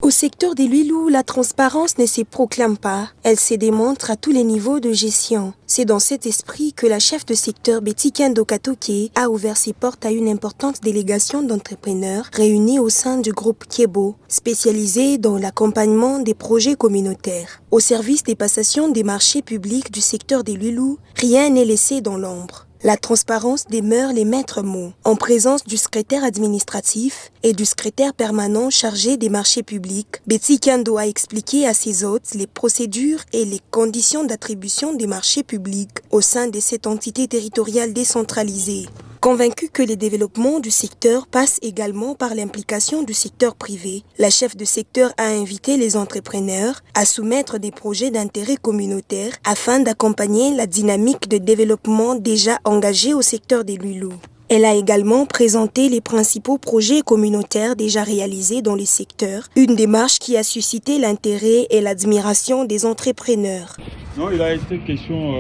Au secteur des Lilou, la transparence ne se proclame pas, elle se démontre à tous les niveaux de gestion. C'est dans cet esprit que la chef de secteur Betty Kendo Katoke a ouvert ses portes à une importante délégation d'entrepreneurs réunis au sein du groupe Kiebo, spécialisé dans l'accompagnement des projets communautaires. Au service des passations des marchés publics du secteur des Lilou, rien n'est laissé dans l'ombre. La transparence demeure les maîtres mots, en présence du secrétaire administratif et du secrétaire permanent chargé des marchés publics. Betty Kendo a expliqué à ses hôtes les procédures et les conditions d'attribution des marchés publics au sein de cette entité territoriale décentralisée. Convaincue que les développements du secteur passent également par l'implication du secteur privé, la chef de secteur a invité les entrepreneurs à soumettre des projets d'intérêt communautaire afin d'accompagner la dynamique de développement déjà engagée au secteur des Lilou. Elle a également présenté les principaux projets communautaires déjà réalisés dans les secteurs, une démarche qui a suscité l'intérêt et l'admiration des entrepreneurs. Non, il a été question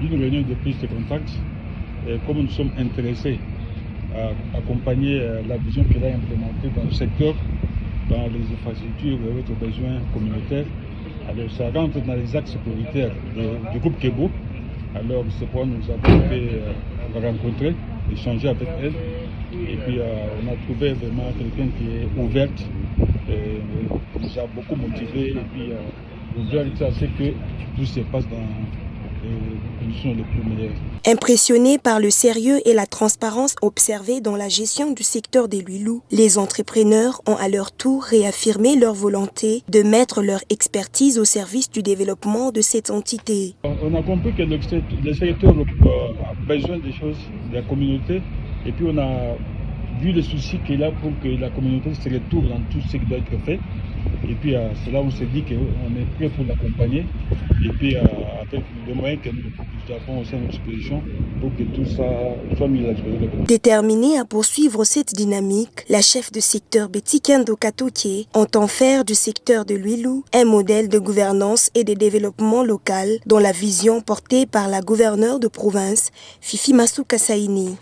d'une réunion de prise de contact. Comme nous sommes intéressés à accompagner la vision qu'il a implémentée dans le secteur, dans les infrastructures et autres besoins communautaires, alors ça rentre dans les axes prioritaires du groupe Kiebo. Alors c'est pourquoi nous avons été rencontrer, échanger avec elle. Et puis on a trouvé vraiment quelqu'un qui est ouverte, qui nous a beaucoup motivés et puis ouverte à ce que tout se passe dans les conditions les plus meilleures. Impressionnés par le sérieux et la transparence observés dans la gestion du secteur des Lilou, les entrepreneurs ont à leur tour réaffirmé leur volonté de mettre leur expertise au service du développement de cette entité. On a compris que le secteur a besoin des choses de la communauté et puis on a vu le souci qu'il a pour que la communauté se retrouve dans tout ce qui doit être fait. Et puis c'est là où on s'est dit qu'on est prêt pour l'accompagner et puis avec les moyens que nous avons au sein de notre disposition pour que tout ça soit mis à disposition. Déterminée à poursuivre cette dynamique, la chef de secteur Betty Kendo Katoke entend faire du secteur de Lilou un modèle de gouvernance et de développement local dont la vision portée par la gouverneure de province, Fifi Masuka Saini.